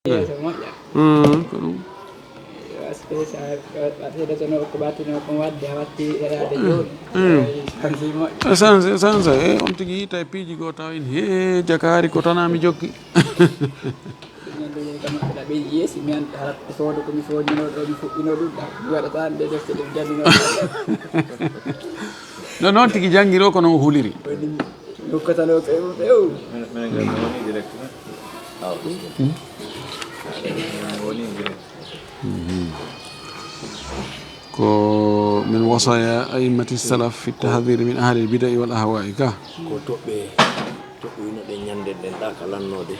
yeeso moƴƴa ko ɗum spécial waɗede sono ko battino ko wadde a watti heɗade joni sansi moƴƴa sansa on tigi yita e piiji goo taw en he jakari ko tanami jokki ñande kam ɓe yeesi mi anda harat soodo komi soodino ɗo mi fuɗɗino ɗum ɗam mi waɗata ɓe defte ɗum jannino no noon tigi janngiro ko noon huliri dukkatano few ko min wasaya a'immati salaf fi tahdiri min ahli lbidai wal ahwa'i ka ko toɓɓe toɓɓino ɗe ñande ɗen ɗa ka lannode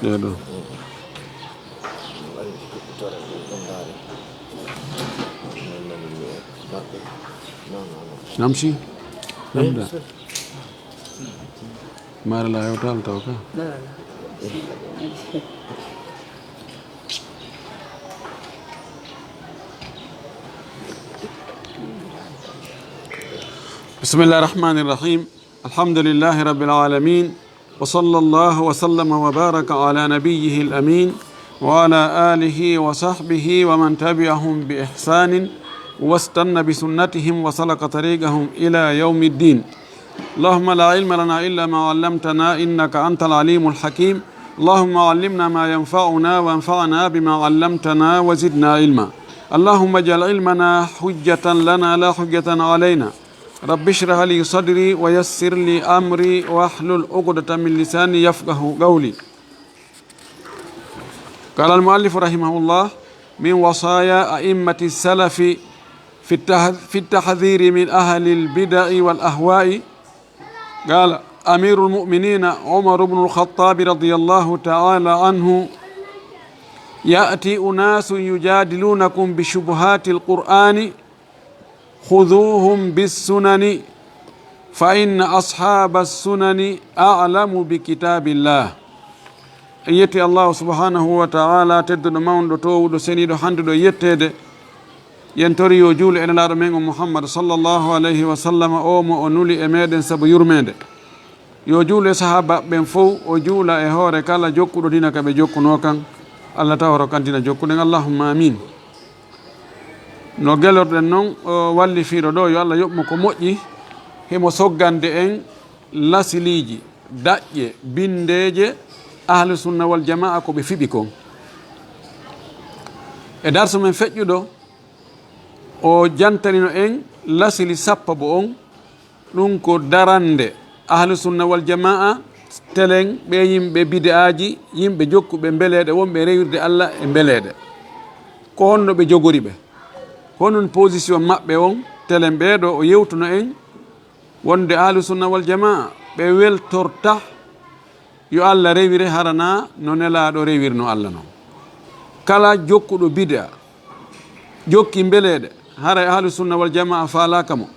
ɗeɗo namsi namda mara la yewtal taw ka بسم الله الرحمن الرحيم الحمد لله رب العالمين وصلى الله وسلم وبارك على نبيه الأمين وعلى آله وصحبه ومن تبعهم بإحسان واستنى بسنتهم وسلك طريقهم إلى يوم الدين اللهم لا علم لنا إلا ما علمتنا إنك أنت العليم الحكيم اللهم علمنا ما ينفعنا وانفعنا بما علمتنا وزدنا علما اللهم اجعل علمنا حجة لنا لا حجة علينا رب اشرح لي صدري ويسر لي أمري واحلل عقدة من لساني يفقه قولي قال المؤلف رحمه الله من وصايا أئمة السلف في التحذير من أهل البدع والأهواء قال أمير المؤمنين عمر بن الخطاب رضي الله تعالى عنه يأتي أناس يجادلونكم بشبهات القرآن خذوهم بالسنن فإن أصحاب السنن أعلم بكتاب الله يتي الله سبحانه وتعالى تدد موند تود سنيد حندد يتد ينتري يجول إلى الأرمين محمد صلى الله عليه وسلم أوم أنولي أميدن سب يرميد يجول صحابة بن فو وجول إهور كالا جوكو دينك بجوكو نوكان الله تهور كان دينا جوكو اللهم آمين no gelorɗen noon walli fiiɗo ɗo yo Allah yoɓmo ko moƴƴi himo soggande en lasiliji daƴƴe bindeje ahlu sunna wal jamaa ko ɓe fiɓi kon e darso men feƴƴuɗo o jantanino en lasili sappo on ɗum ko darande ahlu sunna wal jamaa telen ɓe yimɓe bid'aji yimɓe jokkuɓe mbeleɗe wonɓe rewirde Allah e mbeleɗe ko honno ɓe jogori ɓe honon position maɓɓe on telen ɓeeɗo o yewtuno en wonde ahlu sunna wal jamaa ɓe weltorta yo Allah rewire harana no nelaɗo rewirno Allah noon kala jokkuɗo bid'a jokki mbeleɗe hara ahlu sunna wal jamaa falaka mo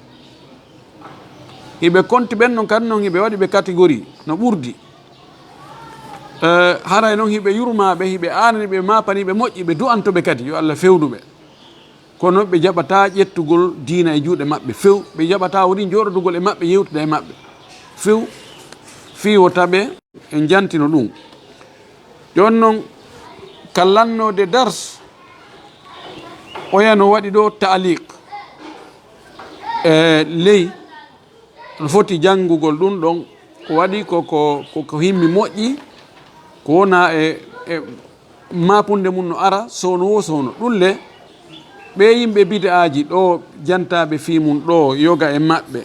hiɓe konti ɓen noon kadi noon hiɓe waɗi ɓe catégorie no ɓurdi haray noon hiɓe yurmaɓe hiɓe anani ɓe mapaniɓe moƴƴi ɓe du'antoɓe kadi yo Allah fewnuɓe kono ɓe jaɓata ƴettugol diina e juuɗe maɓɓe few ɓe jaɓata woni joɗodugol e maɓɓe yewtude e maɓɓe few fiwo taɓe en jantino ɗum jon noon kallannode dars oyano waɗi ɗo taaliq e ley no foti janngugol ɗum ɗon ko waɗi ko himmi moƴƴi ko wona e mapunde mum no ara sowno wo sowno ɗum le ɓe yimɓe bid'aji ɗo jantaɓe fi mum ɗo yoga e maɓɓe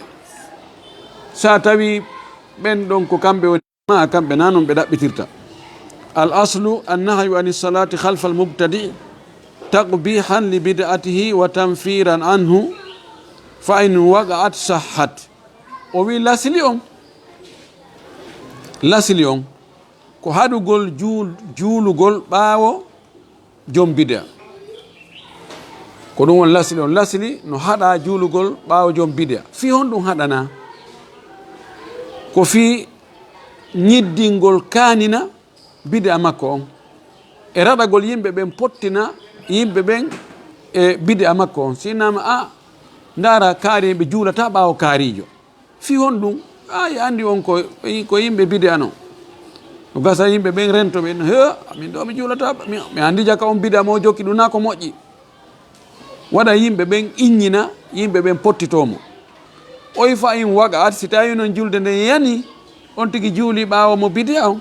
sa tawi ɓen ɗon ko kamɓe woni ma kamɓe na noon ɓe ɗaɓɓitirta al aslu annahyu ani salati halfa al mubtadi taqbihan li bid'atihi wa tanfiran anhu fa in waqa'at sahhat o wi lasili on ko haɗugol juulugol ɓaawo joom bid'a ko ɗum won lasili on lasili no haɗa juulugol ɓaawo joom bid'a fi hon ɗum haɗana ko fi ñiddingol kaanina bid'a makko on e raɗagol yimɓe ɓen pottina yimɓe ɓen e bid'a makko on sinama ndara kaari ɓe juulata ɓaawo kaarijo fi hon ɗum ya andi on ko yimɓe bid'a non o gasa yimɓe ɓen rento ɓen he min ɗo mi juulata mi andi jaka on bida mo jokki ɗum na ko moƴƴi waɗa yimɓe ɓen iññina yimɓe ɓen pottitomo oyi fa in waga si tawi noon julde nden yani on tigi juuli ɓawa mo bidia on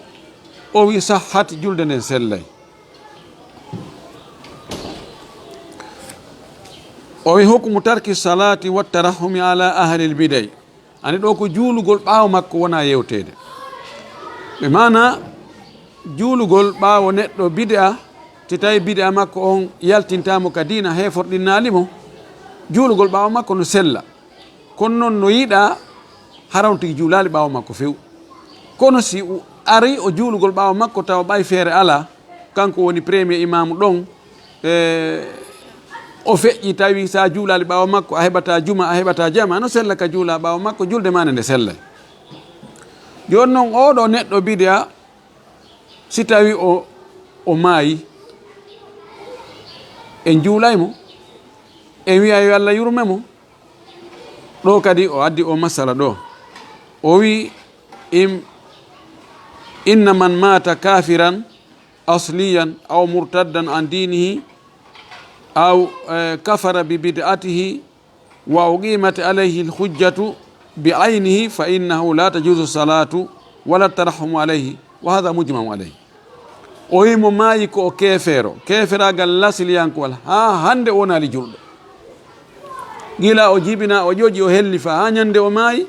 o wi sahhat julde nden sellay o wi hukmu tarki salati wattarahumi ala ahli lbiday ani ɗo ko juulugol ɓaawo makko wona yewtede ɓe mana juulugol ɓaawo neɗɗo bid'a si tawi bid'a makko on yaltintamo ka dina heforɗinnalimo juulugol ɓaawo makko no sella kono noon no yiɗa haraw tigi juulali ɓaawo makko few kono si ari o juulugol ɓaawo makko tawa ɓay feere ala kanko woni premier imamu ɗon o feƴƴi tawi sa juulali ɓaawo makko a heɓata juma a heɓata jama no sella ka juula ɓaawo makko julde mane nde sellay joni noon oɗo neɗɗo bidia si tawi o maayi en juulaymo en wiya yo Allah yurme mo ɗo kadi o addi o masala ɗo o wi inna man mata kafiran asliyan aw murtaddan an dinihi aw kafara bi bid'atihi wa uqimat alayhi alhujjatu bi aynihi fa innahu la tajuzu salatu wala tarahumu alayhi wa hadha mujmamu alayhi o wimo maayi ko o keferagal lasiliyankowal ha hande o wonali julɗo gila o jibina o ƴoƴi o hellifa ha ñande o maayi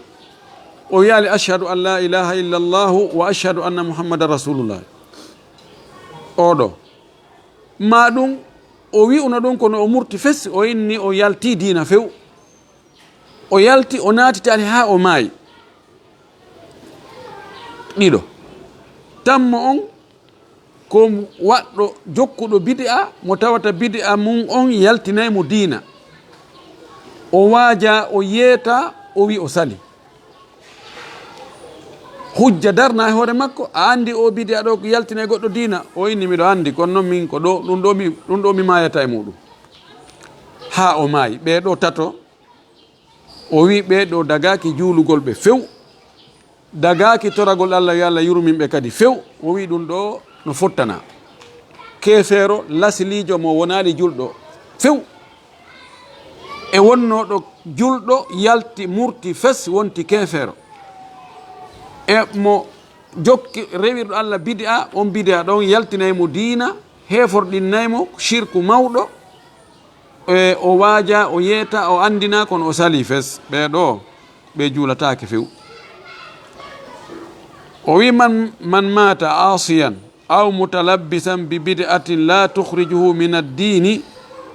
o wiyali ashhadu an la ilaha illa llahu wa ashhadu anna muhammadan rasulullah oɗo ma ɗum o wi'uno ɗum kono o murti fes o inni o yalti dina few o yalti o naatitali ha o maayi ɗiɗo tammo on ko waɗɗo jokkuɗo bid'a mo tawata bid'a mum on yaltinaymo dina o waaja o yeeta o wi o sali hujja darna e hoore makko a andi o bid'a ɗo ko yaltina goɗɗo dina o inni miɗo andi kono noon min ko ɗo ɗum ɗo mi mayata e muɗum ha o maayi ɓeɗo tato o wi ɓeɗo dagaki juulugol ɓe few dagaki toragol Allah yo Allah yurminɓe kadi few o wi ɗum ɗo no fottana kefeero lasilijo mo wonali julɗo few e wonnoɗo julɗo yalti murti fes wonti kefeero e mo jokki rewirɗo Allah bid'a on bid'a ɗon yaltinaymo diina heforɗinnaymo shirku mawɗo o waaja o yeeta o andina kono o sali fes ɓeɗo ɓe juulatake few o wi man mata asiyan aw mutalabbisan bi bid'atin la tukhrijuhu min ad-dini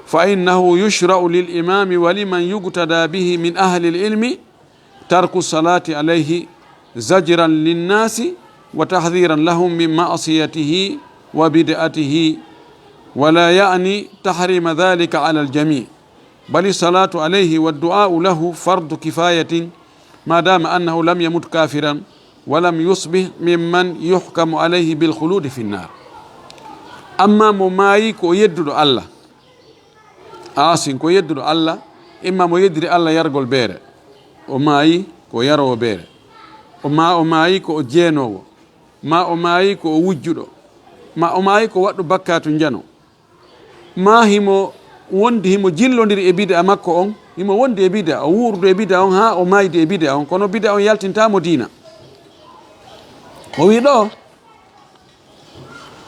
fa innahu yushra'u lil imami wa liman yugtada bihi min ahli al-ilmi tarku salati alayhi zajran linnasi wa tahdhiran lahum min ma'siyatihi wa bid'atihi wa la ya'ni tahrima dhalika 'ala al-jami' bal as-salatu alayhi wa ad-du'a'u lahu fardu kifayatin ma dama annahu lam yamut kafiran walam yusbih mimman yuhkamu alayhi bil khuludi fi nnar amma mo maayi ko yedduɗo Allah asin ko yedduɗo Allah imma mo yeddiri Allah yargol beere o maayi ko yarowo beere o maayi ko o jeenowo ma o maayi ko o wujjuɗo ma o maayi ko waɗɗo bakkatu njano ma himo wondi himo jillodiri e bid'a makko on himo wondi e bid'a o wuurdu e bid'a on ha o maaydi e bid'a on kono bid'a on yaltintamo diina o wi ɗo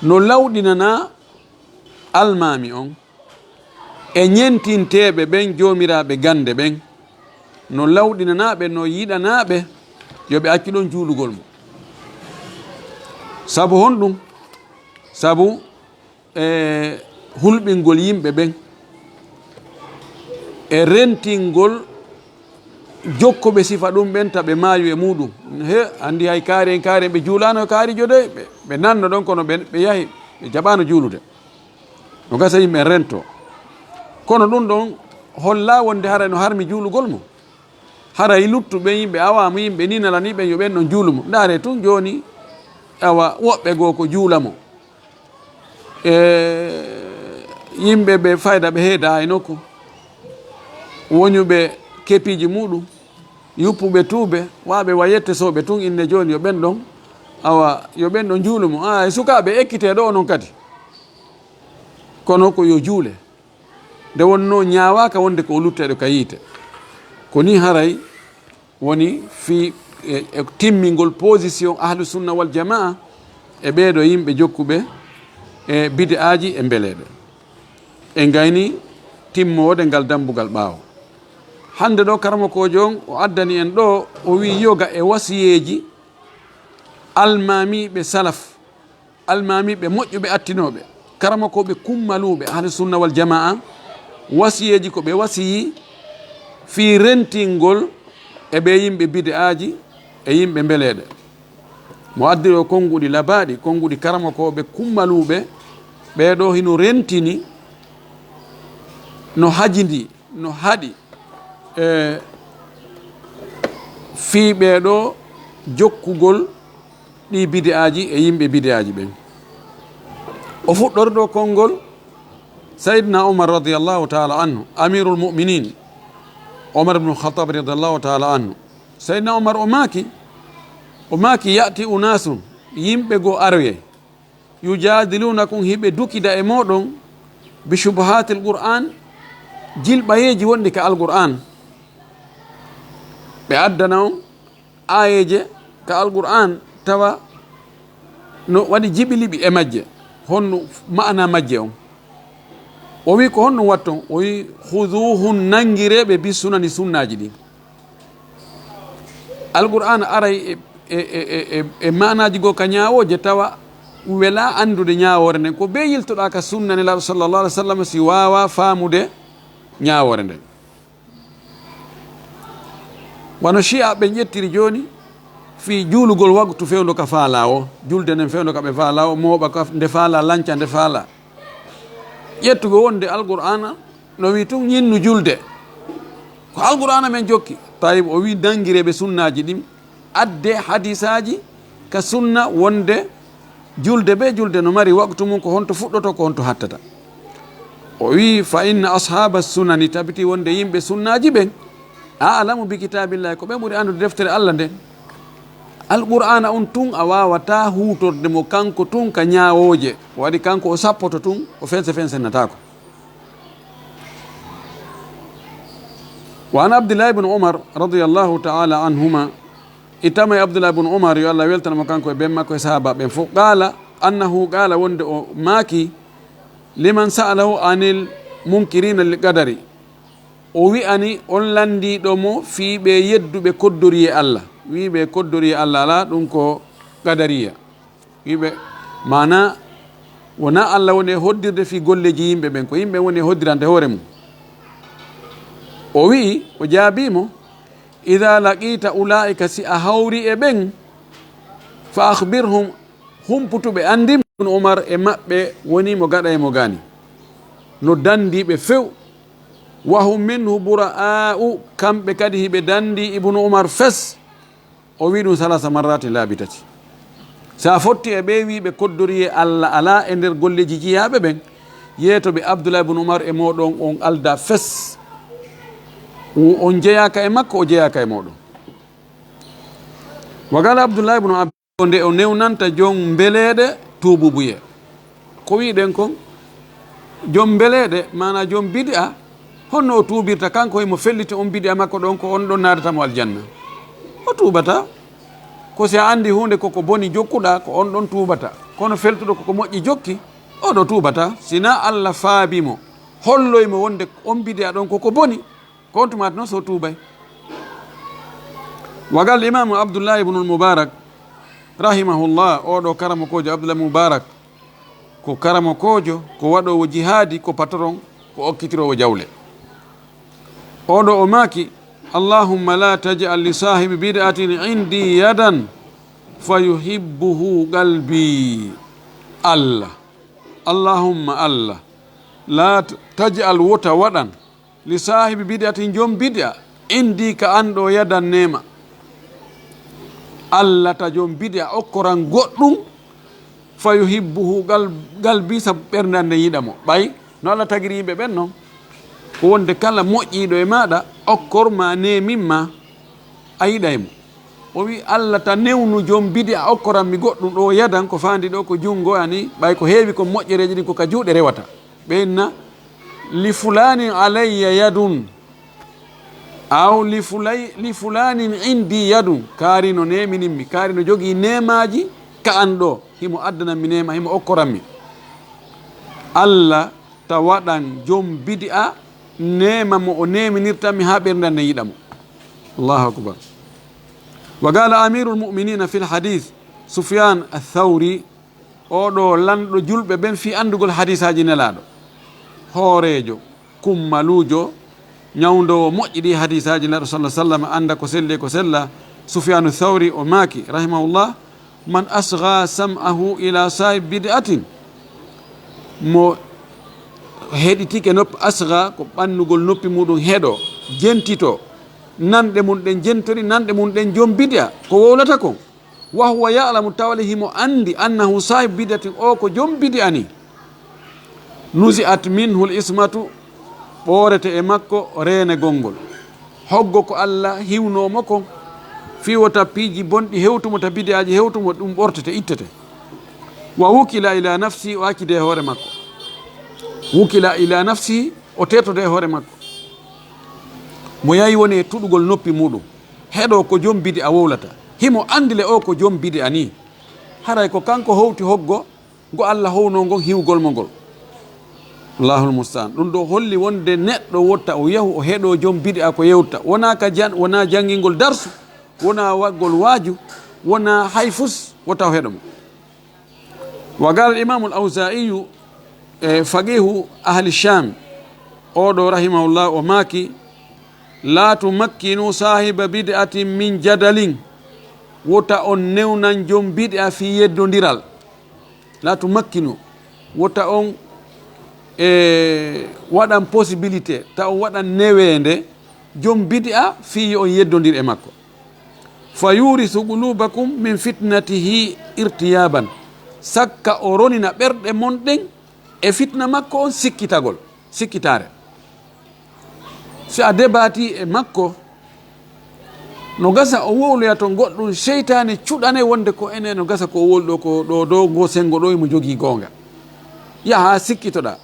no lawɗinana almami on e ñentinteɓe ɓen jomiraɓe gande ɓen no lawɗinanaɓe no yiɗanaɓe yoɓe accu ɗon juulugol mo sabu honɗum sabu hulɓingol yimɓe ɓen e rentingol jokkoɓe sifa ɗum ɓen taɓe maayu e muɗum he andi hay kaari en ɓe juulano kaarijo de ɓe nanno ɗon kono ɓe yahi ɓe jaɓano juulude no gasa yimɓe rento kono ɗum ɗon holla wonde hara no harmi juulugol mo hara i luttuɓe yimɓe awamo yimɓe ni nalaniɓe yo ɓen ɗon juulumo ndaare tun joni awa woɓɓe goo ko juulamo yimɓe ɓe fayda ɓe heeda hay nokku woñuɓe kepiji muɗum yuppuɓe tuuɓe waɓe wayette soɓe tun inne joni yo ɓen ɗon awa yo ɓen ɗo juulumo e sukaɓe ekkiteɗo onon kadi kono ko yo juule nde wonno ñawaka wonde ko o lutteɗo ka yiite ko ni haray woni fi timmingol position ahlu sunna wal jamaa e ɓeeɗo yimɓe jokkuɓe e bide aji e mbeleɗe e gayni timmode ngal dambugal ɓaawo hande ɗo karama kojo on o addani en ɗo o wi yoga e wasiyeji almamiɓe salaf almamiɓe moƴƴuɓe attinoɓe karama koɓe kummaluɓe ahlu sunna wal jamaa wasiyeji ko ɓe wasiyi fi rentingol e ɓe yimɓe bide aji e yimɓe mbeleɗe mo addiri o konnguɗi labaɗi konnguɗi karama koɓe kummaluɓe ɓeɗo hino rentini no hajindi no haɗi fi ɓeɗo jokkugol ɗi bide aji e yimɓe bide aji ɓen o fuɗɗorɗo konngol saydna omar radiallahu taala anhu amirul muminin omar ibnu khatab radiallahu taala anhu saydna omar o maaki yati unasun yimɓe go aroye yujadilunakum hiɓe dukida e moɗon bi subhatil qur'an jilɓayeji wonɗi ka alqur'an ɓe addana on ayeje ka alqur'an tawa no waɗi jiɓiliɓi e majje honno ma'ana majje on o wi ko honno watton o wi huduhum nangireɓe bi sunani sunnaji ɗi alqur'an aray e manaji go ka ñawoje tawa wela andude ñawore nden ko be yiltoɗa ka sunna nelaɗo sallallah alih w sallam si wawa famude ñawore nden wano chia ɓe ƴettiri joni fi juulugol waktu fewdo ka faala o julde nden fewdo kaɓe faala o mooɓa ka nde faala lanca nde faala ƴettugo wonde alqur'ana no wi tun ñinnu julde ko alqur'ana men jokki tawib o wi dangireɓe sunnaji ɗin adde hadisaji ka sunna wonde julde be julde no mari waktu mum ko honto fuɗɗoto ko honto hattata o wi fa inna ashaba sunani tabiti wonde yimɓe sunnaji ɓen a alamu bi kitabillahi ko ɓe ɓuuri andude deftere allah nden alqur'ana on tun a wawata hutorde mo kanko tun ka ñawoje waɗi kanko o sappoto tun o fensennatako wa an abdillah ibne omar radiallahu taala anhuma itama e abdullah ibne omar yo allah weltanamo kanko e ɓen makko e sahaba ɓen fof qala annahu qala wonde o maaki liman sa'alahu anil munkirina li qadari o wi'ani on landiɗomo fiiɓe yedduɓe koddori e allah wiɓe koddori e allah ala ɗum ko qadariya wiɓe mana wona allah woni e hoddirde fi golleji yimɓe ɓen ko yimɓe woni e hoddirante hoore mum o wi'i o jaabimo ida laqita ulaika si a hawri e ɓen fa akhbirhum humputuɓe andim ibnu omar e maɓɓe woni mo gaɗa e mo gani no dandiɓe few wahum minhu bura'a'u kamɓe kadi hiɓe dandi ibnu omar fes o wi ɗum salasa marrati laabi tati sa fotti e ɓe wiɓe koddori e allah ala e nder golleji jiyaɓe ɓen yeetoɓe abdoullah ibnu omar e moɗon on alda fes on jeyaka e makko o jeyaka e moɗon wagala abdoullah ibnu ab nde o newnanta joom mbeleɗe tububuye ko wiɗen kon joom mbeleɗe mana joom bid'a honno o tuubirta kanko emo felliti on bid'a makko ɗon ko on ɗon nadatamo aljanna o tuubata ko si a andi hunde koko boni jokkuɗa ko on ɗon tuubata kono feltuɗo koko moƴƴi jokki oɗo tuubata sina allah faabimo holloymo wonde on bid'a ɗon koko boni ko on tumata noon so tuubay wagal imamu abdoullah ibnul moubarak rahimahullah oɗo karama kojo abdoullah moubarak ko karama kojo ko waɗowo jihadi ko patron ko okkitirowo jawle oɗo o maaki allahumma la taj'al li sahibi bid'atin indi yadan fa yuhibbuhu qalbi allah allahumma allah la taj'al wota waɗan li sahibi bid'atin joom bid'a indi ka anɗo yadan nema allah ta joom bid'a okkoran goɗɗum fa yuhibbuhu qalbi sabu ɓernde ande yiɗamo ɓay no allah tagiri yimɓe ɓen noon ko wonde kala moƴƴiɗo e maɗa okkorma nemimma a yiɗaymo o wi Allah ta newnu joom bidi a okkoran mi goɗɗum ɗo yadan ko fandi ɗo ko jungo ani ɓay ko heewi ko moƴƴereji ɗi ko ka juuɗe rewata ɓeynna li fulanin alayya yadun aw li fulanin indi yadun kaari no nemininmi kaari no jogii nemaji ka an ɗo himo addananmi nema himo okkoranmi Allah ta waɗan joom bidi a nema mo o neminirtanmi ha ɓerdan ne yiɗamo allahu akbar wa qala amiru lmuminina fi lhadith Sufyan athawri oɗo lanɗo julɓe ɓen fi andugol hadisaji nelaɗo hoorejo kummalujo ñawdowo moƴƴiɗi hadisaji nelaɗo sallam anda ko selli ko sella Sufyanu thawri o maaki rahimahullah man asgha sam'ahu ila sahib bid'atin mo heɗitike noppi asgha ko ɓannugol noppi muɗum heɗo jentito nanɗe mum ɗen jentori nanɗe mum ɗen joom bid'a ko wowlata kon wa huwa ya'lamu tawale himo andi annahu sahib bid'atin o ko joom bid'a ni nuzi'at minhu l-ismatu ɓoorete e makko reene gongol hoggo ko Allah hiwnomo kon fiwota piiji bonɗi hewtumo ta bid'aji hewtumo ɗum ɓortete ittete wa wukila ila nafsi o hakkide e hoore makko wukila ila nafsi o tetode e hoore makko mo yahi woni e tuɗugol noppi muɗum heɗo ko joom bidi a wowlata himo andile o ko joom bidi a ni haray ko kanko howti hoggo go Allah howno ngon hiwgol mo ngol allahul mustaan ɗum ɗo holli wonde neɗɗo wotta o yahu o heɗo joom bidi a ko yewta wona ka wona janngingol darsu wona waggol waaju wona hayfus wotta o heɗomo wa qala al-imamu al-awza'iyu faqihu ahli sham oɗo rahimahullah o maaki la tumakkinu sahiba bid'atin min jadalin wota on newnan joom bid'a fi yeddodiral la tumakkinu wota on waɗan possibilité ta on waɗan newende joom bid'a fi on yeddodir e makko fa yurisu qulubakum min fitnatihi irtiyaban sakka o ronina ɓerɗe mon ɗen e fitna makko on sikkitare si a debati e makko no gasa o wowloya to goɗɗum seytane cuɗane wonde ko ene no gasa ko o woli ɗo ko ɗo dow ngo sengo ɗo emo jogii gonga yaha sikkitoɗa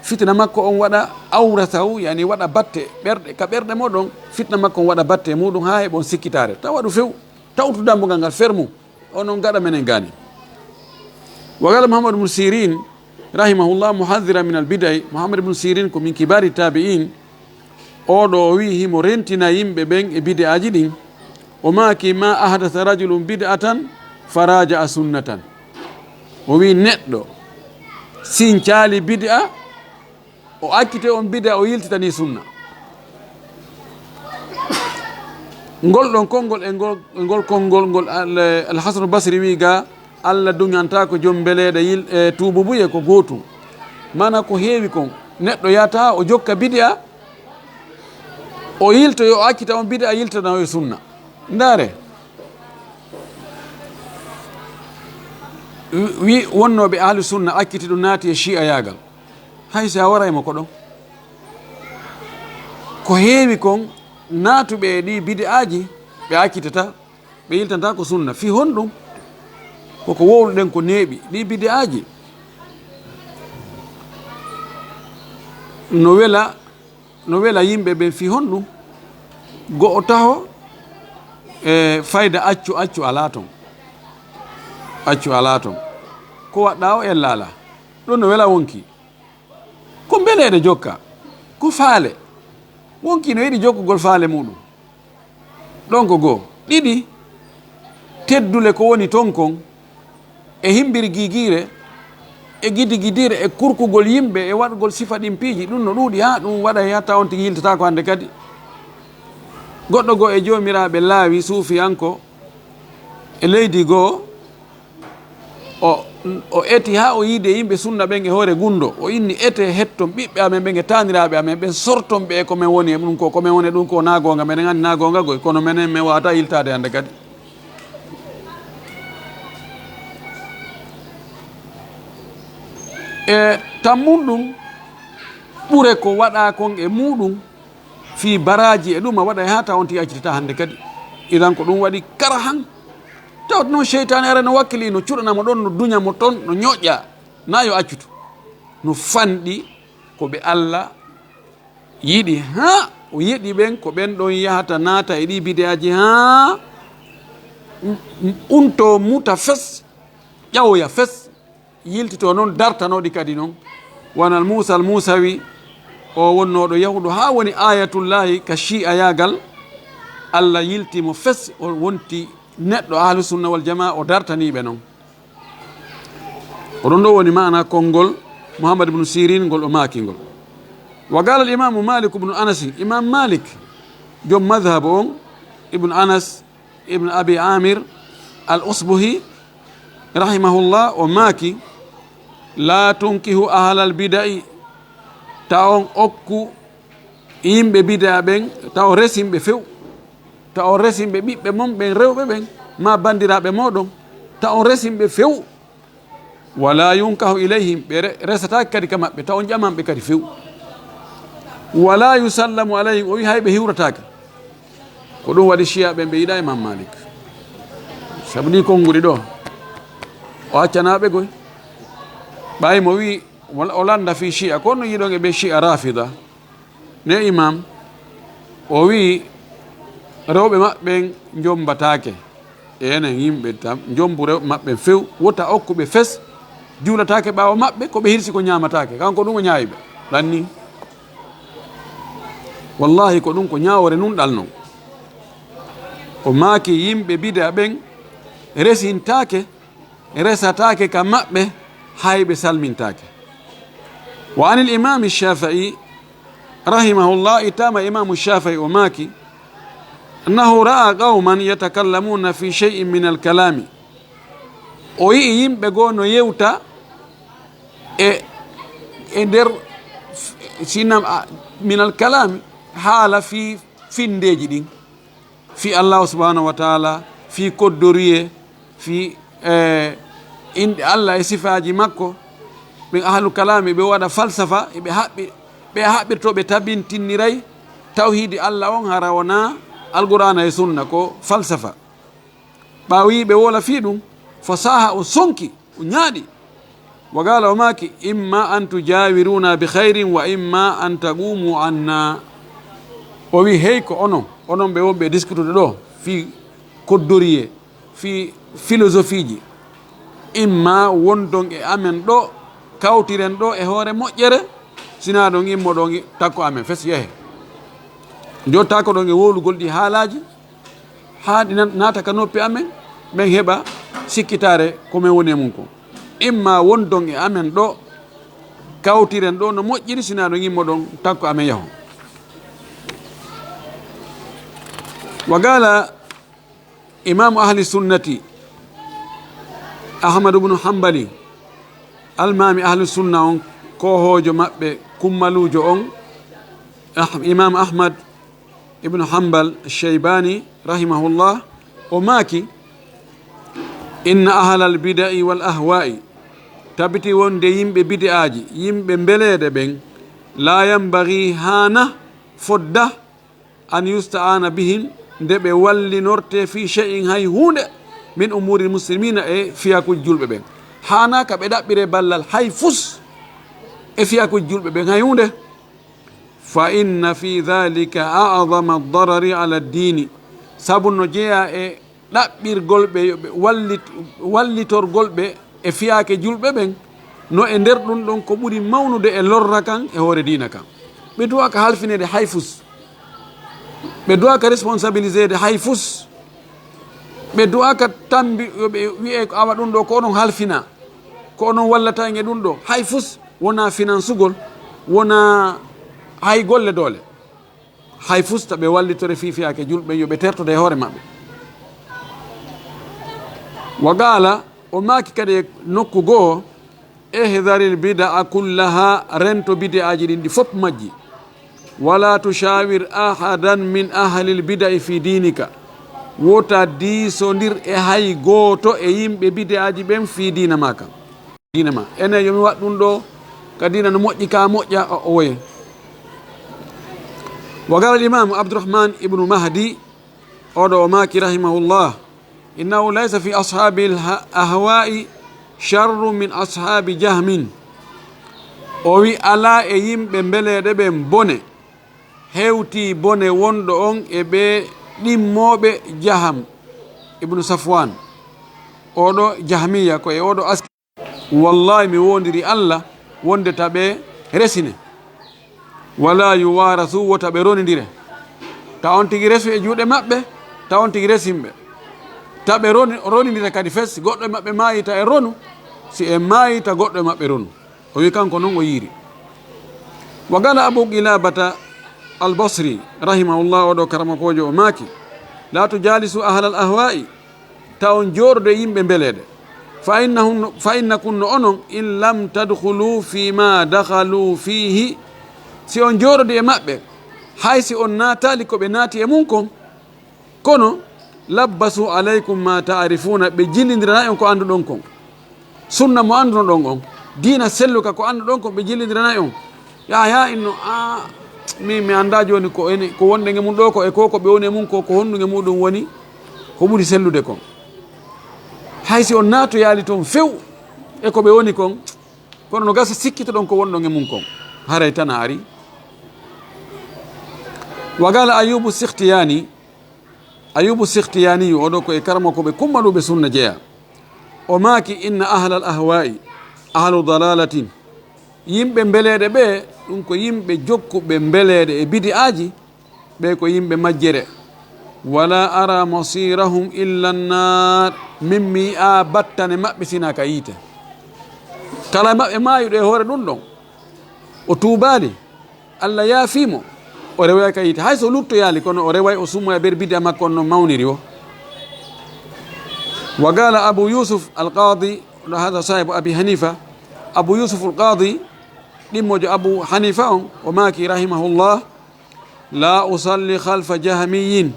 fitna makko on waɗa awratahu yani waɗa batte ɓerɗe ka ɓerɗe moɗon fitna makko on waɗa batte muɗum ha heɓon sikkitare tawa ɗum few tawtu dambugal ngal fermu onon gaɗa menen gani wa qala Muhammad ibn Sirin rahimahullah muhadhira min al-bid'ah Muhammad ibn Sirin ko min kibari tabi'in oɗo wi himo rentina yimɓe ɓen e bid'aji ɗin o maaki ma ahdatha rajulun bid'atan faraja a sunnatan o wi neɗɗo sin caali bid'a o akkite on bid'a o yiltitani sunna ngol ɗon konngol e ngol konngol ngol al-Hasan al-Basri wi ga Allah duñanta ko joom beleɗe tuubu buye ko gootum mana ko heewi kon neɗɗo yata o jokka bid'a o yilto yo akkita on bid'a yiltana e sunna ndaare wi wonnoɓe ahlu sunna akkiti ɗum naati e shi'a yagal hay sa waraymo ko ɗon ko heewi kon naatuɓe e ɗi bid'aji ɓe akkitata ɓe yiltanta ko sunna fi honɗum koko wowluɗen ko neeɓi ɗi bid'aji no wela yimɓe ɓen fi honɗum go o taho e fayda accu ala ton ko waɗɗa o ellala ɗum no wela wonki ko beleɗe jokka ko faale wonki no yiɗi jokkugol faale muɗum ɗon ko goo ɗiɗi teddule ko woni ton kon e himbiri gigire e gidire e kurkugol yimɓe e waɗgol sifa ɗin piiji ɗum no ɗuuɗi ha ɗum waɗa hatta on tigi yiltata ko hande kadi goɗɗo goo e jomiraɓe laawi suufiyanko e leydi goo o eti ha o yiide yimɓe sunna ɓen e hoore gundo o inni ete hetton ɓiɓɓe amen ɓen e taniraɓe amen ɓen sorton ɓe e komin woni e ɗum ko komin woni ɗum ko nagonga meɗen andi nagonga goy kono menen min wawata yiltade hande kadi e tammum ɗum ɓure ko waɗa kon e muɗum fi baraji e ɗum a waɗa e ha ta on ti accitata hande kadi idan ko ɗum waɗi karahan tawat noon cheytane ara no wakkili no cuɗanamo ɗon no duñamo toon no ñoƴƴa na yo accutu no fanɗi ko ɓe Allah yiɗi ha o yiɗi ɓen ko ɓen ɗon yahata naata e ɗi bideyaji ha unto muta fes ƴawoya fes yiltito noon dartanoɗi kadi noon wonal Musa al Musawi o wonnoɗo yahuɗo ha woni ayatullahi ka shi'a yagal Allah yiltimo fes o wonti neɗɗo ahlu sunna wal jamaa o dartaniɓe noon oɗon ɗo woni mana konngol Muhammad ibnu Sirin ngol o maakingol wa qala al imamu Malik ibnu Anas imam Malik joom madhab on ibnu Anas ibnu Abi Amir al Usbuhi rahimahullah o maaki la tunkihu ahlal bida'i ta on okku yimɓe bida ɓen ta o resimɓe few ta o resimɓe ɓiɓɓe mon ɓen rewɓe ɓen ma bandiraɓe moɗon ta on resimɓe few wala yunkahu ilayhim ɓe resataki kadi ka maɓɓe ta on ƴamanɓe kadi few wala yusallamu alayhim o wi hayɓe hiwratake ko ɗum waɗi chiya ɓen ɓe yiɗa imam Malik sabu ni konnguli ɗo o accanaɓe goy ɓayi mo wi o landa fi chi'a ko no yiɗon e ɓe chi'a rafida ne imam o wi rewɓe maɓɓen jombatake enen yimɓe tam jombu rewɓe maɓɓe few wota okkuɓe fes juulatake ɓawa maɓɓe koɓe hirsi ko ñamatake kanko ɗum o ñaawiɓe ɗanni wallahi ko ɗum ko ñawore nunɗal noon o maaki yimɓe bida ɓen resintake resatake ka maɓɓe hayɓe salmintake wa anil imami Shafi'i rahimahullah itama imamu Shafi'i o maaki annahu ra'a qauman yatakallamuna fi shay'in min alkalami o yi yimɓe goo no yewta e nder sinam min alkalami haala fi findeji ɗin fi allahu subhanahu wa taala fi koddoriye fi inde Allah e sifaji makko ɓen ahlu kalami ɓe waɗa falsafa ɓe haɓɓirto ɓe tabintinniray tawhidi Allah on hara wona alqur'ana e sunna ko falsafa ɓawi ɓe wola fi ɗum fasaha o sonki o ñaaɗi wa qala o maki imma an tujawiruna bi khairin wa imma an taqumu anna o wi hey ko onon ɓe wonɓe discutude ɗo fi koddoriye fi philosophie ji imma wondon e amen ɗo kawtiren ɗo e hoore moƴƴere sina ɗon immo ɗon takko amen fes yehe jotta ko ɗon e wowlugol ɗi haalaji ha ɗi naata ka noppi amen ɓen heɓa sikkitare komin woni e mum ko imma wondon e amen ɗo kawtiren ɗo no moƴƴiri sina ɗon immo ɗon takko amen yaho wa qala imamu ahli sunnati Ahmad ibnu Hanbali almami ahlu sunna on kohojo maɓɓe kummalujo on imam Ahmad ibnu Hanbal Shaybani rahimahullah o maaki inna ahlal bida'i wal ahwa'i tabiti wonde yimɓe bid'aji yimɓe mbeleɗe ɓen la yambaghi hana fodda an yusta'ana bihim nde ɓe wallinorte fi shay'in hay hunde min umuri muslimina e fiyakuji julɓe ɓen hana ka ɓe ɗaɓɓire ballal hay fus e fiyakuji julɓe ɓen hay hunde fa inna fi dhalika a'dama darari ala ddini sabu no jeeya e ɗaɓɓirgol ɓe yoɓe wallitorgol ɓe e fiyake julɓe ɓen no e nder ɗum ɗon ko ɓuri mawnude e lorra kan e hoore dina kan ɓe duwaka halfinede hay fus ɓe duwaka responsabilisede hay fus ɓe duwaka tambi yoɓe wiye awa ɗum ɗo ko onon halfina ko onon wallata e ɗum ɗo hay fus wona finansugol wona hay golle doole hay fusta ɓe wallitore fifiyake julɓe yoɓe tertode e hoore maɓɓe wa qala o maaki kadi e nokku goo ihdaril bida'a kullaha rento bid'aji ɗin ɗi fof majji wala tushawir ahadan min ahlil bida'i fi dinika wota diisondir e hay gooto e yimɓe bid'aji ɓen fi dina ma kam dina ma enen yomi waɗ ɗum ɗo ka dina no moƴƴi ka moƴƴa o woye wa qala al imam Abdourahman ibnu Mahdi oɗo o maki rahimahullah innahu laysa fi ashabi ahwa'i sharru min ashabi jahmin o wi ala e yimɓe mbeleɗe ɓen bone hewti bone wonɗo on e ɓe ɗimmoɓe jaham ibnu safwan oɗo jahmiya ko e oɗo aski wallahi mi wondiri allah wonde taɓe resine wala yuwarasu wota ɓe ronidire ta on tigi resu e juuɗe maɓɓe ta on tigi resimɓe taɓe ronidire kadi fes goɗɗo e maɓɓe mayita e ronu si e mayita goɗɗo e maɓɓe ronu o wi kanko noon o yiiri wa gala abu qilabata albasri rahimahullah oɗo karamakojo o maaki la tujalisu ahlal ahwa'i ta on jooɗode yimɓe mbeleɗe fa innakum no onon in lam tadkhulu fima dakhalu fihi si on jooɗode e maɓɓe hay si on naatali ko ɓe naati e mum kon kono labbasu alaykum ma ta'rifuna ɓe jillidirana on ko anduɗon kon sunna mo andunoɗon on diina selluka ko anduɗon kon ɓe jillidirana on ya inno mi anda joni ko wonde nge mum ɗo ko e ko ɓe woni e mum ko honnuge muɗum woni ko ɓuri sellude kon hay si on naatu yaali toon few e ko ɓe woni kon kono no gasa sikkito ɗon ko wonɗon e mum kon haray tan a ari wa gala ayubu sikhtiyani oɗo ko e karama koɓe kummaɗuɓe sunna jeeya o maaki inna ahlal ahwa'i ahlu dalalatin yimɓe mbeleɗe ɓe ɗum ko yimɓe jokkuɓe mbeleɗe e bidi aji ɓe ko yimɓe majjere wala ara masirahum illa nnar min mi a battane maɓɓe sina ka yiite kala maɓɓe mayuɗo e hoore ɗum ɗon o tuubali allah yaafimo o reway ka yiite hay so luttoyali kono o reway o summo e ber bidi a makko on no mawniri o wa gala abu yusuf alqadi hada sahibu abi hanifa abu yusuf alqadi ɗimmojo abu hanifa on o maaki rahimahullah la usalli khalfa jahmiyin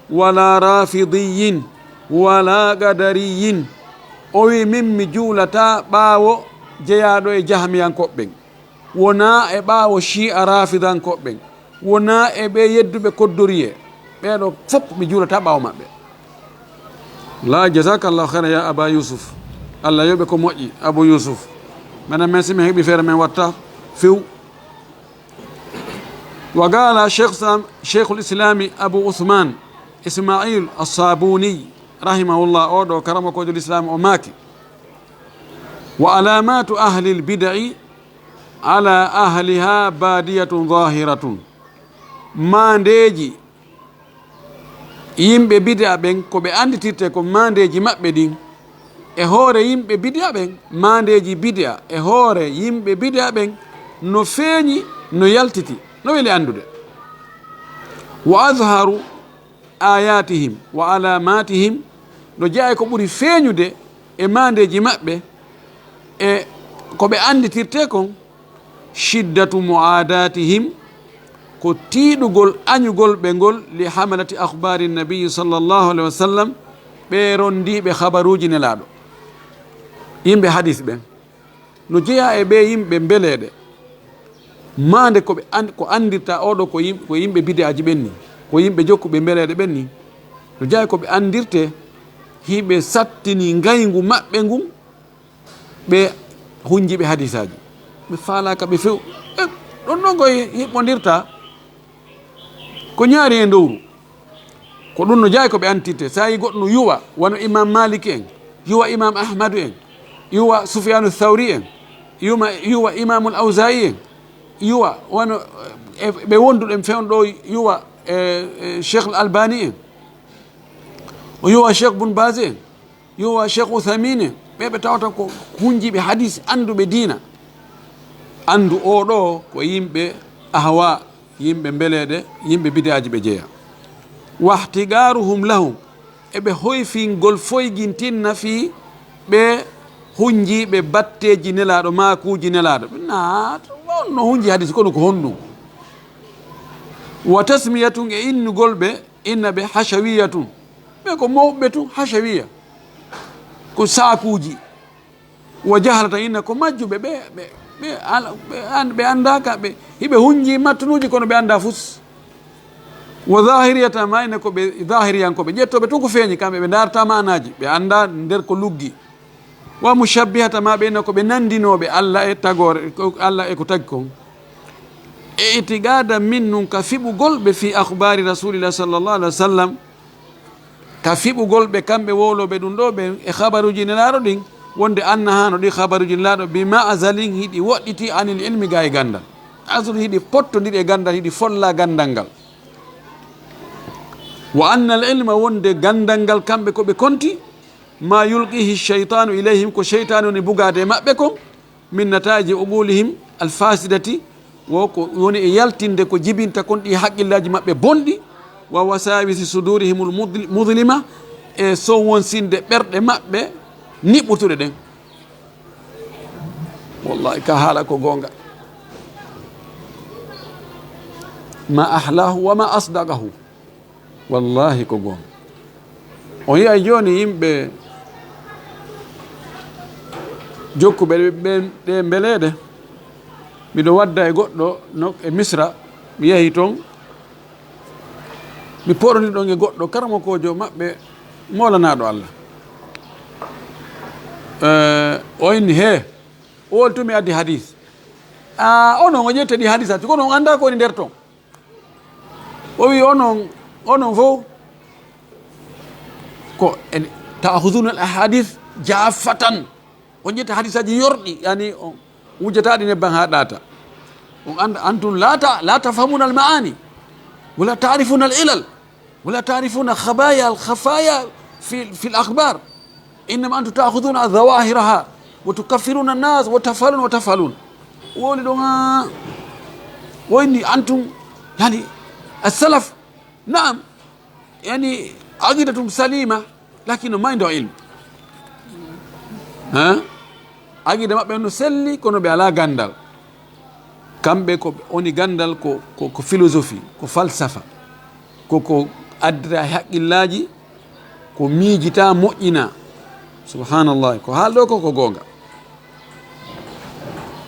wala rafidiyin wala gadariyin o wi min mi juulata ɓaawo jeyaɗo e jahmiyankoɓɓen wona e ɓaawo shi'a rafidankoɓɓen wona e ɓe yedduɓe koddoriye ɓeɗo fof mi juulata ɓaawo maɓɓe la jasakallahu khayra ya aba yusuf allah yoɓe ko moƴƴi abou yusuf minen min simi heeɓi feere men watta few wa gala cheikhul islami abou ousmane ismail assabuni rahimahullah oɗo karamakojo l'islam o maaki wa alamatu ahli lbidai ala ahliha badiyatun zahiratun mandeji yimɓe bida ɓen ko ɓe anditirte ko mandeji maɓɓe ɗin e hoore yimɓe bida ɓen mandeji bida e hoore yimɓe bida ɓen no feeñi no yaltiti no weli andude wa azharu ayatihim wa alamatihim no jeeya ko ɓuri feeñude e mandeji maɓɓe e ko ɓe anditirte kon shiddatu muadatihim ko tiiɗugol añugol ɓe ngol li hamalati akhbari nabiyi sallllahu alayhi wa sallam ɓe rondiɓe habaruji nelaɗo yimɓe hadis ɓen no jeeya e ɓe yimɓe mbeleɗe mande ko andirta oɗo ko yimɓe bidaji ɓen ni ko yimɓe jokkuɓe mbeleɗe ɓen ni no jeeya koɓe andirte hiɓe sattini ngaygu maɓɓe ngun ɓe hunjiɓe hadisaji ɓe falaka ɓe few ɗon ɗon koye hiɓɓodirta ko ñaari e dowru ko ɗum no jeeya koɓe antirte sa yi goɗɗo no yuwa wono imam maliki en yuwa imam ahmadou en yuwa soufiane thawri en yuwa imamul awsa'i en yuwa wono ɓe wonduɗen fewɗo yuwa cheikh l albani en o yuwa cheikh boune base en yuwa cheikh outhamine en ɓeɓe tawata ko hunjiɓe hadis anduɓe diina andu oɗo ko yimɓe ahwa yimɓe mbeleɗe yimɓe bidaji ɓe jeeya wahtigaruhum lahum eɓe hoyfingol foyguintinna fi ɓe hunjiɓe batteji nelaɗo makuji nelaɗo na no hunji hadis kono ko honɗum wa tasmiyatun e innugol ɓe inna ɓe hachawiyatun ɓe ko mawɓe tu hachawiya ko sakuji wa jahalata inna ko majjuɓe ɓe andaka ɓe hiɓe hunji mattunuji kono ɓe anda fus wo zahiriyata ma ene ko ɓe zahiriyankoɓe ƴettoɓe tun ko feeñi kamɓe ɓe darta manaji ɓe anda nder ko luggi wa mushabbihata ma ɓe ene ko ɓe nandinoɓe allah e tagore allah e ko tagi kon e itigada min nun ka fiɓugol ɓe fi akhbari rasulillah sallllahu alih wa sallam ka fiɓugol ɓe kamɓe wowloɓe ɗum ɗo ɓe e habaruji nelaɗo ɗin wonde anna hano ɗi habaruji nelaɗo bima azalin hiɗi woɗɗiti anil ilmi ga e gandal asru hiɗi pottodiri e gandal hiɗi folla gandal ngal wa anna al ilma wonde gandal ngal kamɓe koɓe konti ma yulqihi cheitanu ilayhim ko cheytanu woni bugade e maɓɓe kon min nataji uqulihim alfasidati wo ko woni e yaltinde ko jibinta kon ɗi haqqillaji maɓɓe bonɗi wa wasawisi sudurihimul mudlima e sowwonsinde ɓerɗe maɓɓe niɓɓutuɗe ɗen wallahi ka haala ko gonga ma ahlahu wa ma asdaqahu wallahi ko gonga o yiya joni yimɓe jokkuɓe ɗe mbeleɗe miɗo wadda e goɗɗo e misra mi yeehi toon mi poɗoni ɗon e goɗɗo karmakojo maɓɓe molanaɗo allah o inni he o woltumi addi hadis onon o ƴette ɗi hadis ati kono on anda ko woni nder toon o wi onon fof ko ta'khuduna al ahadith jaffatan on ƴetta hadis aji yorɗi yani on wujjataɗi nebban ha ɗaata on anda antum la tafhamuna al maani wala ta'rifuna al ilal wala ta'rifuna khabaya al khafaya fi al akhbar innama antum ta'khuduna dhawahiraha wa tukaffiruna an-nas wa tafalun woni ɗon woni antum yani as-salaf na'am yani aqidatum salima lakin ma inda ilm aqida maɓɓe no selli kono ɓe ala gandal kamɓe ko oni gandal ko philosophie ko falsafa koko addira haqqillaji ko miijita moƴƴina subhanallah ko haalɗo koko gonga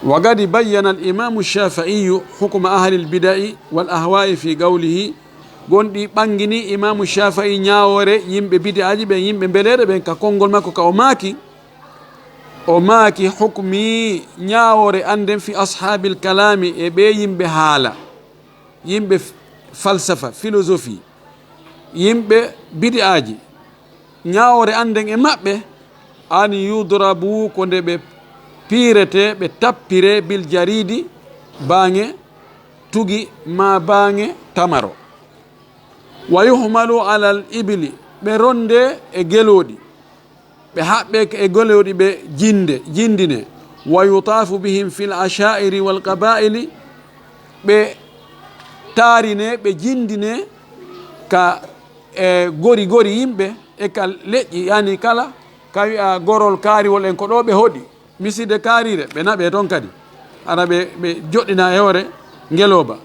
wa gadi bayyana al imamu shafi'iyu hukma ahli al bida'i wal ahwa'i fi qawlihi gonɗi ɓangini imamu shafi'i ñawore yimɓe bid'aji ɓen yimɓe mbeleɗe ɓen ka konngol makko ka o maaki hukmi ñawore anden fi ashabil kalami e ɓe yimɓe haala yimɓe falsafa philosophie yimɓe bid'aji ñawore anden e maɓɓe an yudrabu ko nde ɓe pirete ɓe tappire bil jaridi baŋe tugi ma baŋe tamaro wa yuhmalu alal ibli ɓe ronde e geloɗi ɓe haɓɓe e geloɗi ɓe jindine wa yutafu bihim fil ashairi wal qabaili ɓe taarine ɓe jindine ka e gori yimɓe e ka leƴƴi yani kala ka wiya gorol kaariwol en ko ɗo ɓe hoɗi miside kaarire ɓe naɓe toon kadi ara ɓe joɗɗina hewre ngeloba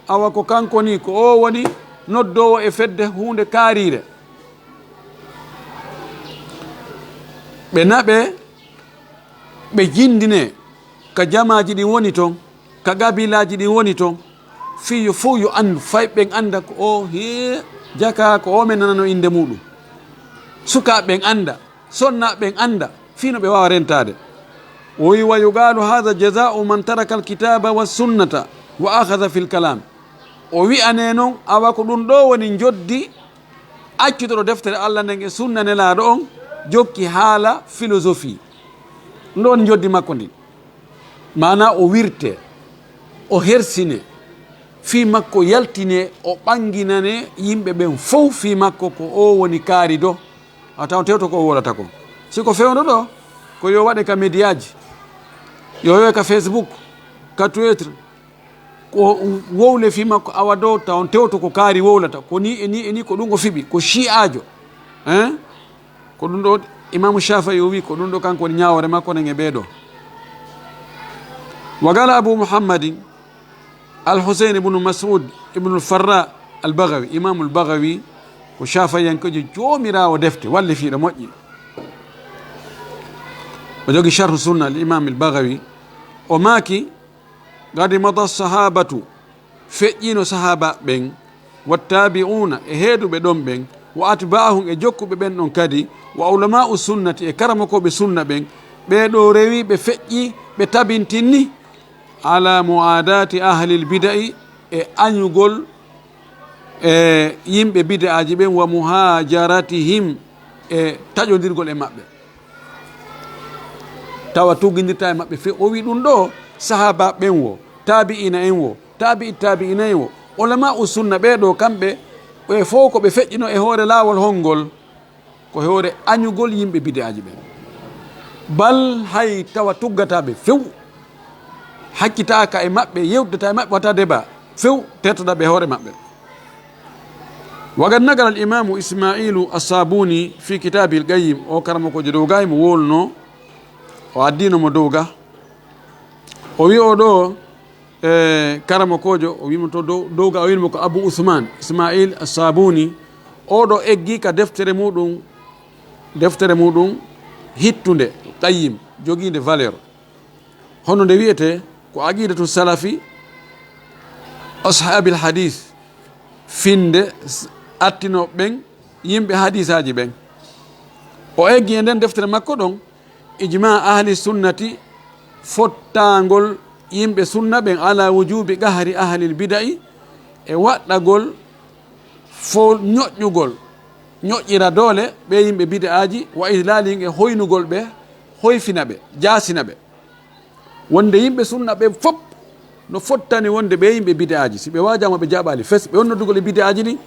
awa ko kanko ni ko o woni noddowo e fedde hunde kaarire ɓe naɓe ɓe jindine ka jamaji ɗin woni toon ka gabilaji ɗin woni toon fiyo fof yo andu fay ɓen anda ko o he jaka ko o men nanano inde muɗum sukaɓen anda sonnaɓen anda fino ɓe wawa rentade o wi wa yugalu hada jazau man taraka alkitaba wassunnata wa akhadha fi lkalam o wi'ane noon awa ko ɗum ɗo woni joddi accuɗoɗo deftere allah nden e sunna nelaɗo on jokki haala philosophie ɗum ɗo woni joddi makko ndin mana o wirte o hersine fi makko yaltine o ɓanginane yimɓe ɓen fof fi makko ko o woni kaari do a taw tewto ko o wolata ko siko fewno ɗo ko yo waɗe ka médiaji yo yowe ka facebook ka twitter ko wowle fi makko awa dow taw tewto ko kaari wowlata ko ni eni ko ɗum o fiɓi ko chi'ajo ko ɗum ɗo imamu shafi'i o wi ko ɗum ɗo kanko woni ñawore makko nen e ɓeeɗo wa gala abu muhammadin al-husayn ibnu mas'ud ibnu al-farra al-baghawi imamu al-baghawi ko shafi'yankojo joomirawo defte walle fiiɗo moƴƴi o jogi sharhu sunna al-imam al-baghawi o maaki gadi mada sahabatu feƴƴino sahaba ɓen wattabi'una e heeduɓe ɗon ɓen wa atba'ahum e jokkuɓe ɓen ɗon kadi wa ulama'u sunnati e karamakoɓe sunna ɓen ɓeɗo rewi ɓe feƴƴi ɓe tabintinni ala muadati ahlil bida'i e añugol e yimɓe bida'aji ɓen wa muhajaratihim e taƴodirgol e maɓɓe tawa tugguidirta e maɓɓe fe o wi ɗum ɗo sahaba ɓen wo tabi'ina en wo tabi'ina en wo ulama u sunna ɓeɗo kamɓe ɓe fof ko ɓe feƴƴino e hoore laawol holngol ko hoore añugol yimɓe bida'aji ɓen bal hay tawa tuggataɓe few hakkitaka e maɓɓe yewdata e maɓɓe wata débat few tettoɗaɓe e hoore maɓɓe وقد نقل الإمام إسماعيل الصابوني في كتابه القيم أو كرمكو جدوغاي مولنو وعدينو مدوغا ويودو كرمكو جو ويمتو دوغا ويمكو أبو عثمان إسماعيل الصابوني أودو إجي كدفتر مودون هيتونde قيم جوغينde valeur hono nde wiyete ko aqidatu salafi ashabil hadith finde attino ɓen yimɓe hadisaji ɓen o eggi e nden deftere makko ɗon ijma ahli sunnati fottagol yimɓe sunna ɓen ala wujubi qahri ahlil bida'i e waɗɗagol fo ñoƴƴugol ñoƴƴira doole ɓe yimɓe bida'aji wa idlalin e hoynugol ɓe hoyfina ɓe jasina ɓe wonde yimɓe sunna ɓe fop no fottani wonde ɓe yimɓe bida'aji si ɓe wajama ɓe jaɓali fes ɓe wonnodugol e bida'aji ɗi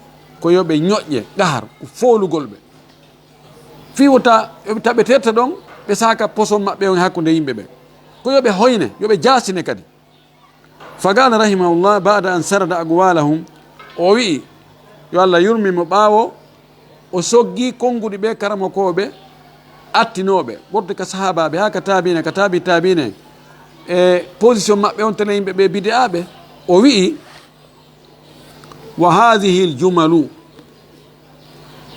ko yoɓe ñoƴƴe qahar ko folugol ɓe fiwata yoɓe taɓe tetta ɗon ɓe saka poson maɓɓe on hakkude yimɓe ɓe ko yoɓe hoyne yoɓe jasine kadi faqala rahimahullah bada an sarada aqwalahum o wi yo Allah yurmimo ɓaawo o soggi konguɗi ɓe karamakoɓe attinoɓe ɓurde ka sahabaɓe ha ka tabine e position maɓɓe on tene yimɓe ɓe bid'aɓe o wi'i wa hadihi l jumalu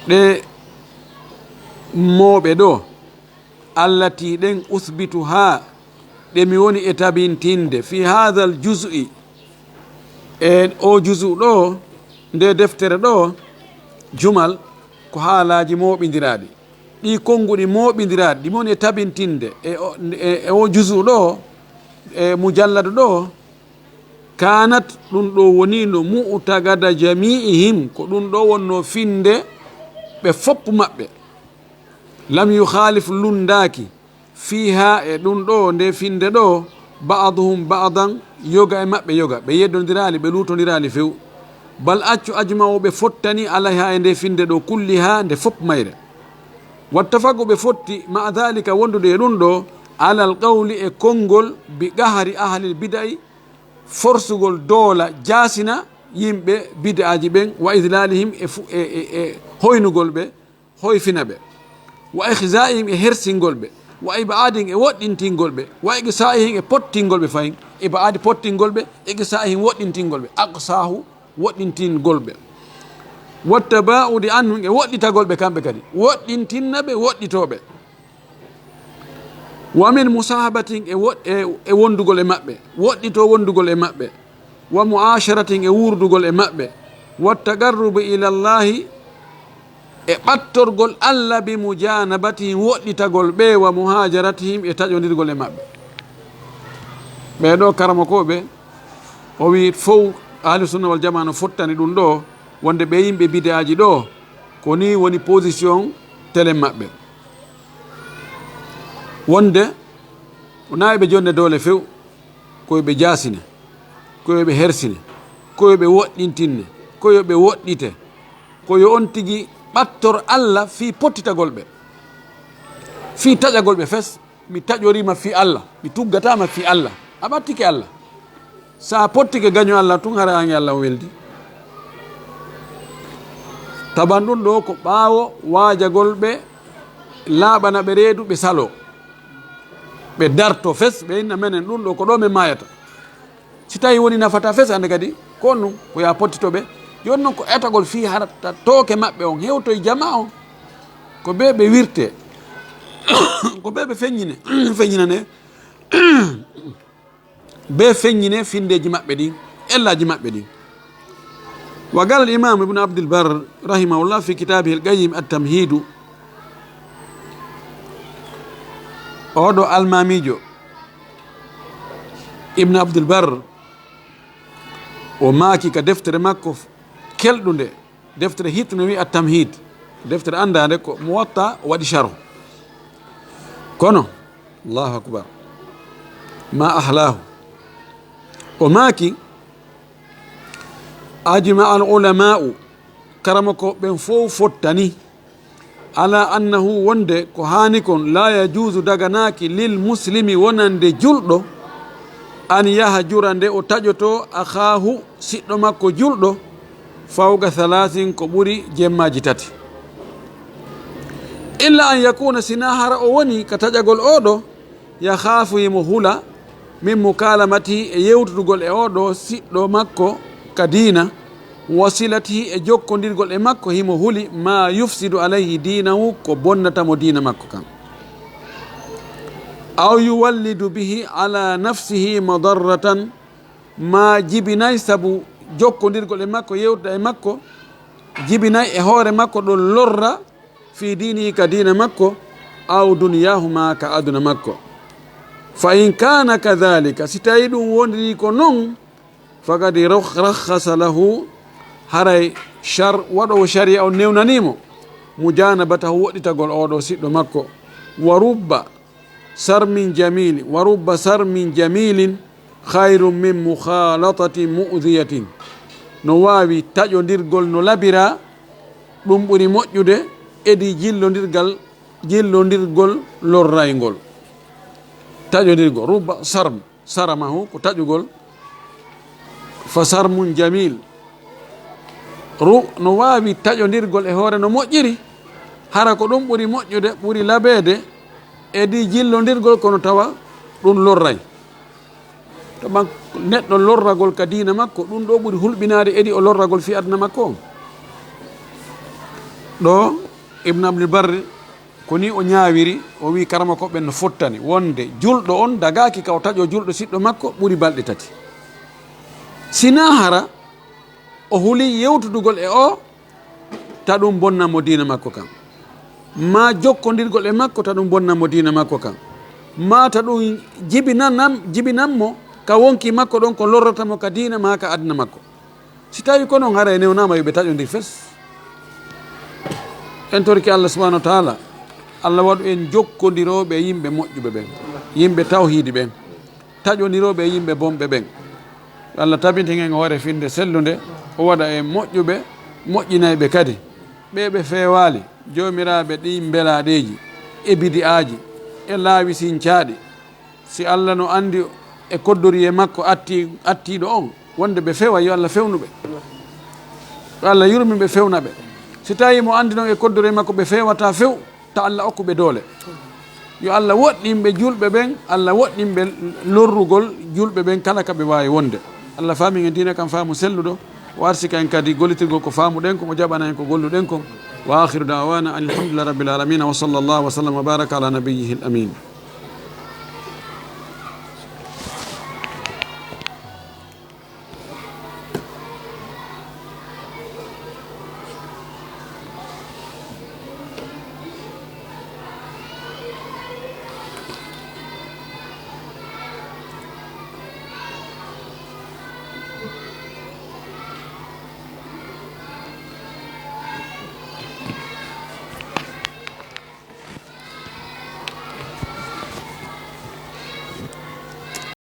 ɗe moɓe ɗo allati ɗen uthbitu ha ɗe mi woni e tabintinde fi hadha l juz'i e o juzu ɗo nde deftere ɗo jumal ko haalaji moɓidiraɗi ɗi konguɗi moɓidiraɗi ɗi mi woni e tabintinde e o juzu ɗo e mujalladu ɗo kanat ɗum ɗo wonino mu'tagada jami'ihim ko ɗum ɗo wonno finde ɓe foppu maɓɓe lam yukhalif lundaki fiha e ɗum ɗo nde finde ɗo ba'duhum ba'dan yoga e maɓɓe yoga ɓe yeddodirali ɓe lutodirali few bal accu ajma'u ɓe fottani alayha e nde finde ɗo kulliha nde fop mayre wattafagu ɓe fotti ma dhalika wondude e ɗum ɗo alal qawli e konngol bi qahari ahlil bida'i forsugol doola jasina yimɓe bida'aji ɓen wa idlalihim e hoynugol ɓe hoyfina ɓe wa ihza'ihim e hersingol ɓe wa ibadin e woɗɗintingol ɓe wa iqsa'ihim e pottingol ɓe fayin ibadi pottingol ɓe iqsa'ihim woɗɗintingol ɓe aqsahu woɗɗintingol ɓe wattaba'udi anhum e woɗɗitagol ɓe kamɓe kadi woɗɗintinna ɓe woɗɗitoɓe wa min musahabatin e wondugol e maɓɓe woɗɗito wondugol e maɓɓe wa mu'asharatin e wurdugol e maɓɓe wa taqarrubi ila llahi e ɓattorgol Allah bi mujanabatihim woɗɗitagol ɓe wa muhajaratihim e taƴodirgol e maɓɓe ɓeɗo karamakoɓe o wi fof ahlu sunna wal jama no fottani ɗum ɗo wonde ɓe yimɓe bid'aji ɗo ko ni woni position télé maɓɓe wonde nayiɓe jonde doole few koyeɓe jasine koyeɓe hersine koyeɓe woɗɗintinne koyeɓe woɗɗite koyo on tigui ɓattor Allah fi pottitagol ɓe fi taƴagol ɓe fes mi taƴorima fi Allah mi tuggatama fi Allah a ɓattike Allah sa pottike gaño Allah tun harani Allah o weldi taban ɗum ɗo ko ɓaawo waajagol ɓe laaɓana ɓe reedu ɓe salo ɓe darto fes ɓe inna menen ɗum ɗo ko ɗo min mayata si tawi woni nafata fes ande kadi ko ɗum ko ya pottitoɓe joni noon ko etagol fi harata tooke maɓɓe on hewtoye jama on ko ɓe ɓe wirte ko ɓe ɓe feññinane be feññine findeji maɓɓe ɗin ellaji maɓɓe ɗin وقال الإمام ابن عبد البر رحمه الله في كتابه القيم التمهيد أودو الماميجو ابن عبد البر وماكي كدفتر ماكو كل دونde deftere hitno wi at-tamhid deftere andade ko muwatta wadi sharh kono Allahu akbar ma ahlahu o maki ajma al ulama'u karamako ben fo fottani ala annahu wonde ko hani kon la yajuzu daganaki lil muslimi wonande juldo an yahjura nde o tajoto akhahu siddo makko juldo fawga thalathin ko ɓuri jemmaji tati illa an yakuna sinahara o woni ka taƴagol oɗo yakhafu yimo hula min mukalamati e yewtudugol e oɗo siɗɗo makko ka dina wasilatihi e jokkodirgol e makko himo huli ma yufsidu alayhi dinahu ko bonnatamo dina makko kam aw yuwallidu bihi ala nafsihi madarratan ma jibinay sabu jokkodirgol e makko yewtuda e makko jibinay e hoore makko ɗo lorra fi dinihi ka dina makko aw duniyahuma ka aduna makko fa in kana kadhalika si tawi ɗum wondiri ko noon faqad rakhasa lahu haray waɗowo sharia o newnanimo mujanabatahu woɗɗitagol oɗo siɗɗo makko wa rubba sarmin jamilin khayrum min mukhalatati mu'dhiyatin no wawi taƴodirgol no labira ɗum ɓuri moƴƴude edi jillodirgol lorraygol taƴodirgol rubba saramahu ko taƴugol fa sarmun jamil no wawi taƴodirgol e hoore no moƴƴiri hara ko ɗum ɓuri moƴƴude ɓuri labede edi jillodirgol kono tawa ɗum lorray to man neɗɗo lorragol ka dina makko ɗum ɗo ɓuri hulɓinade edi o lorragol fi aduna makko o ɗo ibne abdul barri ko ni o ñawiri o wi karama ko ɓen no fottani wonde julɗo on dagaki ka o taƴo julɗo siɗɗo makko ɓuri balɗe tati sina hara o huuli yewtudugol e o ta ɗum bonnanmo dina makko kam ma jokkodirgol e makko ta ɗum bonnanmo dina makko kam ma ta ɗum jibinanmo ka wonki makko ɗon ko lorratamo ka dina ma ka aduna makko si tawi ko noon hara e newnama yoɓe taƴodir fes en torki Allah subhanahu wa taala Allah waɗu en jokkodiroɓe yimɓe moƴƴuɓe ɓen yimɓe tawhidi ɓen taƴodiroɓe yimɓe bomɓe ɓen Allah tabinten en hoore finde sellude o waɗa e moƴƴuɓe moƴƴinayɓe kadi ɓeɓe fewali jomiraɓe ɗi belaɗeji e bidi aji e laawi sincaɗi si Allah no andi e koddori e makko attiɗo on wonde ɓe fewa yo Allah fewnuɓe yo Allah yurmiɓe fewnaɓe si tawi mo andi noon e koddori e makko ɓe fewata few ta Allah okkuɓe doole yo Allah woɗɗinɓe julɓe ɓen Allah woɗɗinɓe lorrugol julɓe ɓen kala kaɓe wawi wonde Allah faami en dina kam faamu selluɗo o arsika en kadi gollitirgol ko faamuɗen ko o jaɓana en ko golluɗen ko wa akhiru dawana alhamdulillah rabbil alamin wa sallallahu wa sallam wa baraka ala nabiyyihi al amin